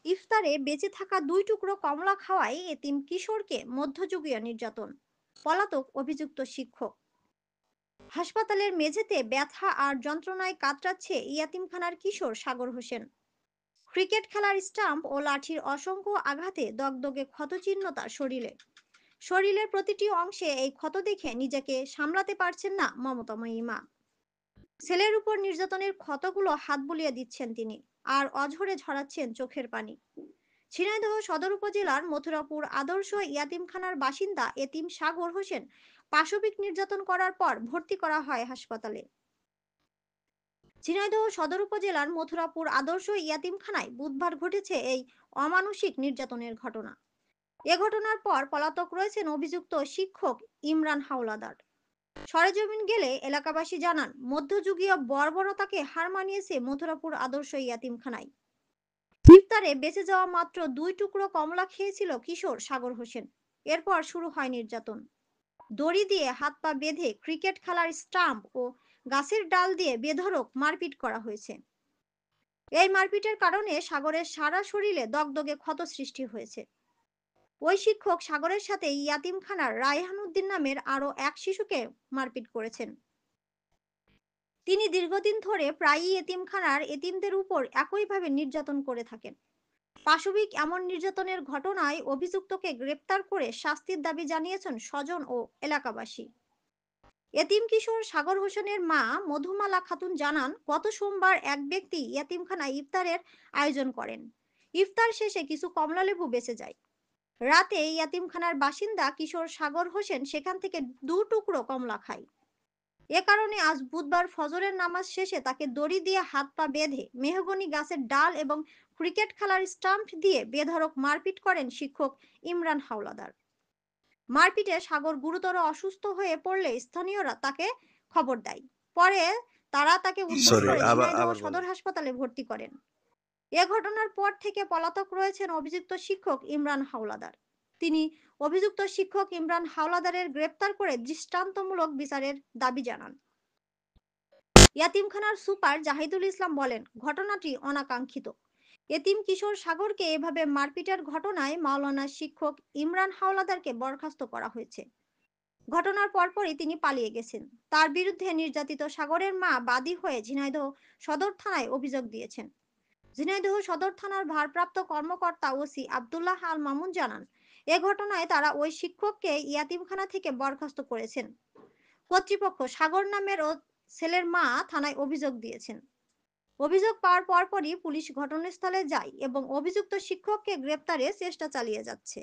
ইফতারে বেঁচে থাকা ২ টুকরো কমলা খাওয়ায় এতিম কিশোরকে মধ্যযুগীয় নির্যাতন। পলাতক অভিযুক্ত শিক্ষক। হাসপাতালের মেঝেতে ব্যথা আর যন্ত্রণায় কাতরাচ্ছে ইয়াতিমখানার কিশোর সাগর হোসেন। ক্রিকেট খেলার স্টাম্প ও লাঠির অসংখ্য আঘাতে দগদগে ক্ষতচিহ্ন তার শরীরে। শরীরের প্রতিটি অংশে এই ক্ষত দেখে নিজেকে সামলাতে পারছেন না মমতাময়ী মা। ছেলের উপর নির্যাতনের ক্ষতগুলো হাত বুলিয়ে দিচ্ছেন তিনি, আর অঝরে ঝরাচ্ছেন চোখের পানি। ঝিনাইদহ সদর উপজেলার মথুরাপুর আদর্শ ইয়াতিমখানার বাসিন্দা এতিম সাগর হোসেন পাশবিক নির্যাতন করার পর ভর্তি করা হয় হাসপাতালে। ঝিনাইদহ সদর উপজেলার মথুরাপুর আদর্শ ইয়াতিমখানায় বুধবার ঘটেছে এই অমানুষিক নির্যাতনের ঘটনা। এ ঘটনার পর পলাতক রয়েছেন অভিযুক্ত শিক্ষক ইমরান হাওলাদার। সরেজমিন গেলে এলাকাবাসী জানান, মধ্যযুগীয় বর্বরতাকে হার মানিয়েছে মথুরাপুর আদর্শ ইয়াতিমখানায়। ইফতারে বেঁচে যাওয়া মাত্র ২ টুকরো কমলা খেয়েছিল কিশোর সাগর হোসেন। এরপর শুরু হয় নির্যাতন। দড়ি দিয়ে হাত পা বেঁধে, ক্রিকেট খেলার স্টাম্প ও গাছের ডাল দিয়ে বেধড়ক মারপিট করা হয়েছে। এই মারপিটের কারণে সাগরের সারা শরীরে দগদগে ক্ষত সৃষ্টি হয়েছে। ওই শিক্ষক সাগরের সাথে ইয়াতিমখানার রায়হান উদ্দিন নামের আরো এক শিশুকে মারপিট করেছেন। তিনি দীর্ঘদিন ধরে প্রায়ই এতিমখানার এতিমদের উপর একইভাবে নির্যাতন করে থাকেন। পাশবিক এমন নির্যাতনের ঘটনায় অভিযুক্তকে গ্রেপ্তার করে শাস্তির দাবি জানিয়েছেন স্বজন ও এলাকাবাসী। এতিম কিশোর সাগর হোসেনের মা মধুমালা খাতুন জানান, গত সোমবার এক ব্যক্তি এতিমখানায় ইফতারের আয়োজন করেন। ইফতার শেষে কিছু কমলালেবু বেঁচে যায়। রাতে ইয়াতিমখানার বাসিন্দা কিশোর সাগর হোসেন সেখান থেকে ২ টুকরো কমলা খায়। এ কারণে আজ বুধবার ফজরের নামাজ শেষে তাকে দড়ি দিয়ে হাত পা বেঁধে মেহগনি গাছের ডাল এবং ক্রিকেট খেলার স্টাম্প দিয়ে বেধড়ক মারপিট করেন শিক্ষক ইমরান হাওলাদার। মারপিটে সাগর গুরুতর অসুস্থ হয়ে পড়লে স্থানীয়রা তাকে খবর দেয়। পরে তারা তাকে উদ্ধার সরি, করে আবার ঝিনাইদহ আবার সদর বলেন। হাসপাতালে ভর্তি করেন। এ ঘটনার পর থেকে পলাতক রয়েছেন অভিযুক্ত শিক্ষক ইমরান হাওলাদার। তিনি অভিযুক্ত শিক্ষক ইমরান হাওলাদারের গ্রেপ্তার করে দৃষ্টান্তমূলক বিচারের দাবি জানান। ইয়াতিমখানার সুপার জাহিদুল ইসলাম বলেন, ঘটনাটি অনাকাঙ্ক্ষিত। এতিম কিশোর সাগরকে এভাবে মারপিটের ঘটনায় মাওলানা শিক্ষক ইমরান হাওলাদারকে বরখাস্ত করা হয়েছে। ঘটনার পরপরই তিনি পালিয়ে গেছেন। তার বিরুদ্ধে নির্যাতিত সাগরের মা বাদী হয়ে ঝিনাইদহ সদর থানায় অভিযোগ দিয়েছেন। ঝিনাইদহ সদর থানার ভারপ্রাপ্ত কর্মকর্তা ওসি আব্দুল্লাহ আল মামুন জানান, এ ঘটনায় তারা ওই শিক্ষককে ইয়াতিমখানা থেকে বরখাস্ত করেছেন। কর্তৃপক্ষ সাগর নামের ও ছেলের মা থানায় অভিযোগ দিয়েছেন। অভিযোগ পাওয়ার পরপরই পুলিশ ঘটনাস্থলে যায় এবং অভিযুক্ত শিক্ষককে গ্রেপ্তারে চেষ্টা চালিয়ে যাচ্ছে।